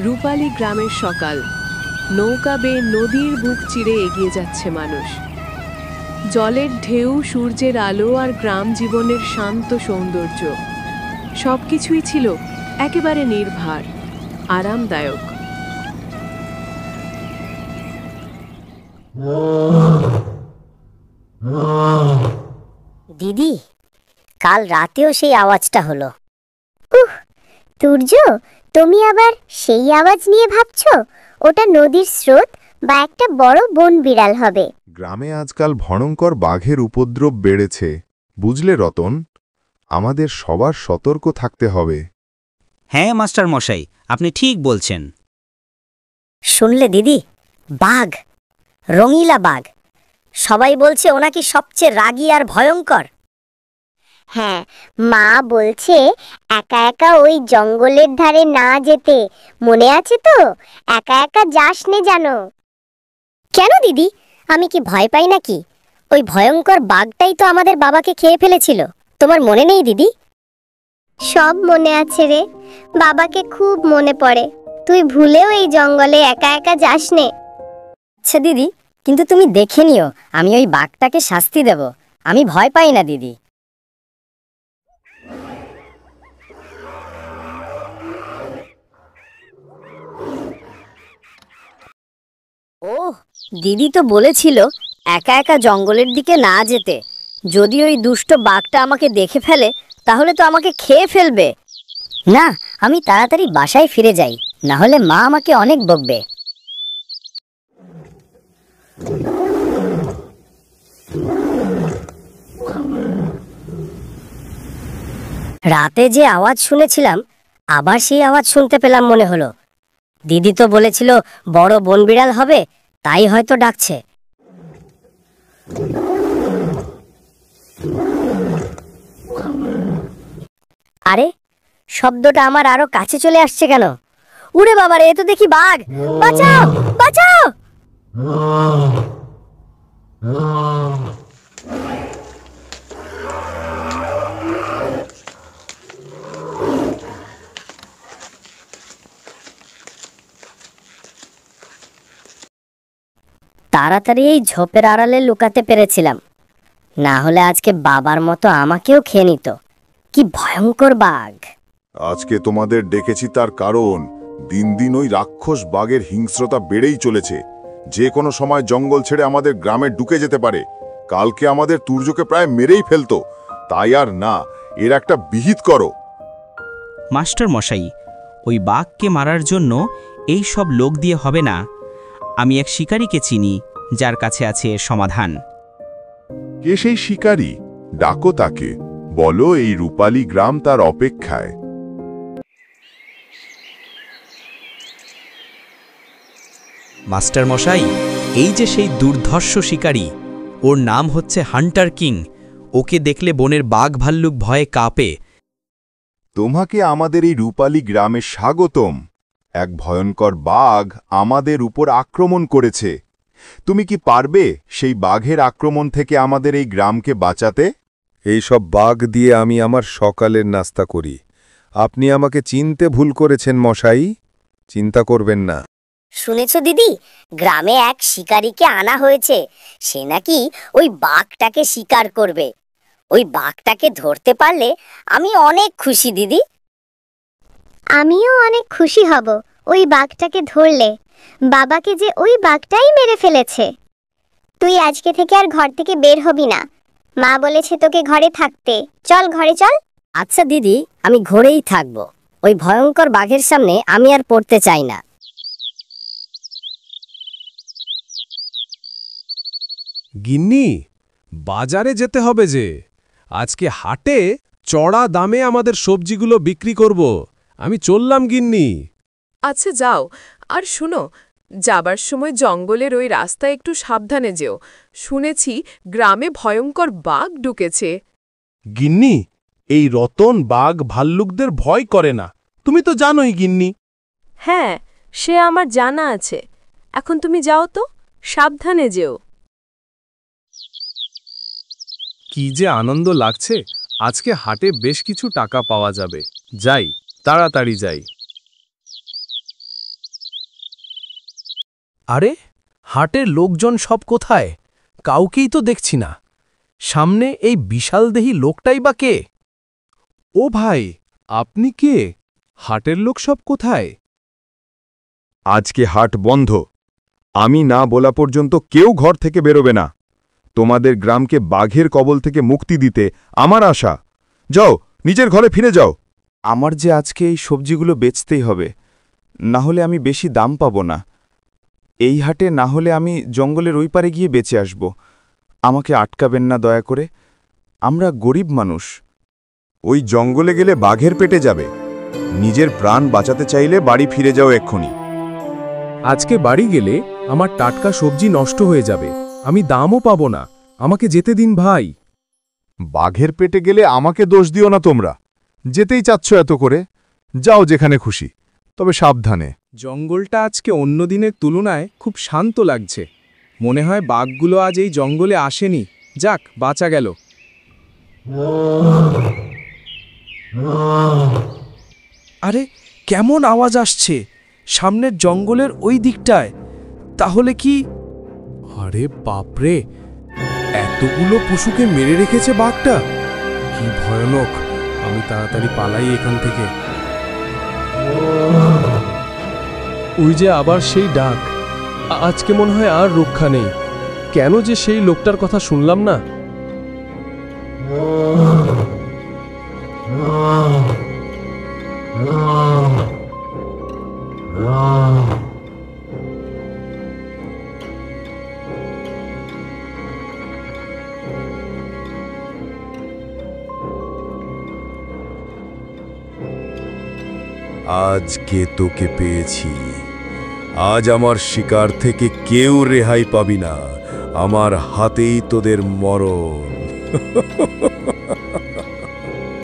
রূপালী গ্রামের সকাল। নৌকা বেয়ে নদীর বুক চিরে এগিয়ে যাচ্ছে মানুষ। জলের ঢেউ, সূর্যের আলো আর গ্রাম জীবনের শান্ত সৌন্দর্য সবকিছুই ছিল একেবারে নির্ভার, আরামদায়ক। দিদি, কাল রাতেও সেই আওয়াজটা হলো। তুর্য, তুমি আবার সেই আওয়াজ নিয়ে ভাবছো? ওটা নদীর স্রোত বা একটা বড় বন বিড়াল হবে। গ্রামে আজকাল ভয়ঙ্কর বাঘের উপদ্রব বেড়েছে, বুঝলে রতন? আমাদের সবার সতর্ক থাকতে হবে। হ্যাঁ মাস্টার মশাই, আপনি ঠিক বলছেন। শুনলে দিদি, বাঘ, রঙিলা বাঘ। সবাই বলছে ও নাকি সবচেয়ে রাগী আর ভয়ঙ্কর। হ্যাঁ, মা বলছে একা একা ওই জঙ্গলের ধারে না যেতে। মনে আছে তো? একা একা যাস নে জানো। কেন দিদি, আমি কি ভয় পাই নাকি? ওই ভয়ঙ্কর বাঘটাই তো আমাদের বাবাকে খেয়ে ফেলেছিল। তোমার মনে নেই দিদি? সব মনে আছে রে, বাবাকে খুব মনে পড়ে। তুই ভুলেও এই জঙ্গলে একা একা যাস নে। আচ্ছা দিদি, কিন্তু তুমি দেখে নিও, আমি ওই বাঘটাকে শাস্তি দেব। আমি ভয় পাই না দিদি। দিদি তো বলেছিল একা একা জঙ্গলের দিকে না যেতে। যদি ওই দুষ্ট বাঘটা আমাকে দেখে ফেলে তাহলে তো আমাকে খেয়ে ফেলবে। না, আমি তাড়াতাড়ি বাসায় ফিরে যাই, না হলে মা আমাকে অনেক বকবে। রাতে যে আওয়াজ শুনেছিলাম, আবার সেই আওয়াজ শুনতে পেলাম মনে হলো। দিদি তো বলেছিল বড় বনবিড়াল হবে, তাই হয়তো ডাকছে। আরে, শব্দটা আমার আরো কাছে চলে আসছে কেন? উড়ে বাবারে, এ তো দেখি বাঘ! বাঁচাও, বাঁচাও! তাড়াতাড়ি এই ঝোপের আড়ালে লুকাতে পেরেছিলাম, না হলে আজকে বাবার মতো আমাকেও খেয়ে নিত। কি ভয়ঙ্কর বাঘ! আজকে তোমাদের ডেকেছি তার কারণ দিন দিন ওই রাক্ষস বাঘের হিংস্রতা বেড়েই চলেছে। যে কোনো সময় জঙ্গল ছেড়ে আমাদের গ্রামে ঢুকে যেতে পারে। কালকে আমাদের তুর্যকে প্রায় মেরেই ফেলতো। তাই আর না, এর একটা বিহিত করো। মাস্টার মশাই, ওই বাঘকে মারার জন্য এই সব লোক দিয়ে হবে না। আমি এক শিকারীকে চিনি, যার কাছে আছে এর সমাধান। কে সেই শিকারী? ডাকো তাকে, বলো এই রূপালী গ্রাম তার অপেক্ষায়। মাস্টার মশাই, এই যে সেই দুর্ধর্ষ শিকারী, ওর নাম হচ্ছে হান্টার কিং। ওকে দেখলে বনের বাঘ ভাল্লুক ভয়ে কাঁপে। তোমাকে আমাদের এই রূপালী গ্রামে স্বাগতম। এক ভয়ঙ্কর বাঘ আমাদের উপর আক্রমণ করেছে। তুমি কি পারবে সেই বাঘের আক্রমণ থেকে আমাদের এই গ্রামকে বাঁচাতে? এই সব বাঘ দিয়ে আমি আমার সকালের নাস্তা করি। আপনি আমাকে চিনতে ভুল করেছেন মশাই, চিন্তা করবেন না। শুনেছ দিদি, গ্রামে এক শিকারীকে আনা হয়েছে। সে নাকি ওই বাঘটাকে শিকার করবে। ওই বাঘটাকে ধরতে পারলে আমি অনেক খুশি দিদি। আমিও অনেক খুশি হব ওই বাঘটাকে ধরলে। বাবাকে যে ওই বাঘটাই মেরে ফেলেছে। তুই আজকে থেকে আর ঘর থেকে বের হবি না। মা বলেছে তোকে ঘরে থাকতে। চল, ঘরে চল। আচ্ছা দিদি, আমি ঘরেই থাকবো। ওই ভয়ঙ্কর বাঘের সামনে আমি আর পড়তে চাই না। গিন্নি, বাজারে যেতে হবে যে। আজকে হাটে চড়া দামে আমাদের সবজিগুলো বিক্রি করব। আমি চললাম গিন্নি। আচ্ছা যাও, আর শুনো, যাবার সময় জঙ্গলের ওই রাস্তায় একটু সাবধানে যেও। শুনেছি গ্রামে ভয়ঙ্কর বাঘ ঢুকেছে। গিন্নি, এই রতন বাঘ ভাল্লুকদের ভয় করে না, তুমি তো জানোই গিন্নি। হ্যাঁ, সে আমার জানা আছে। এখন তুমি যাও তো, সাবধানে যেও। কি যে আনন্দ লাগছে, আজকে হাটে বেশ কিছু টাকা পাওয়া যাবে। যাই, তাড়াতাড়ি যাই। আরে হাটের লোকজন সব কোথায়? কাউকেই তো দেখছি না। সামনে এই বিশালদেহী লোকটাই বা কে? ও ভাই, আপনি কে? হাটের লোক সব কোথায়? আজকে হাট বন্ধ। আমি না বলা পর্যন্ত কেউ ঘর থেকে বেরোবে না। তোমাদের গ্রামকে বাঘের কবল থেকে মুক্তি দিতে আমার আশা। যাও, নিজের ঘরে ফিরে যাও। আমার যে আজকে এই সবজিগুলো বেচতেই হবে, না হলে আমি বেশি দাম পাবো না। এই হাটে না হলে আমি জঙ্গলের ওই পারে গিয়ে বেচে আসব। আমাকে আটকাবেন না দয়া করে, আমরা গরিব মানুষ। ওই জঙ্গলে গেলে বাঘের পেটে যাবে। নিজের প্রাণ বাঁচাতে চাইলে বাড়ি ফিরে যাও এক্ষুনি। আজকে বাড়ি গেলে আমার টাটকা সবজি নষ্ট হয়ে যাবে, আমি দামও পাবো না। আমাকে যেতে দিন ভাই। বাঘের পেটে গেলে আমাকে দোষ দিও না তোমরা। যেতেই চাচ্ছ এত করে, যাও যেখানে খুশি, তবে সাবধানে। জঙ্গলটা আজকে অন্য দিনের তুলনায় খুব শান্ত লাগছে। মনে হয় বাঘগুলো আজ এই জঙ্গলে আসেনি। যাক, বাঁচা গেল। আরে কেমন আওয়াজ আসছে সামনের জঙ্গলের ওই দিকটায়? তাহলে কি? আরে বাপরে, এতগুলো পশুকে মেরে রেখেছে বাঘটা। কি ভয়ানক! আমি তাড়াতাড়ি পালাই এখান থেকে। ওই যে আবার সেই ডাক। আজকে মনে হয় আর রক্ষা নেই। কেন যে সেই লোকটার কথা শুনলাম না? আজকে তোকে পেয়েছি। আজ আমার শিকার থেকে কেউ রেহাই পাবি না। আমার হাতেই তোদের মরণ।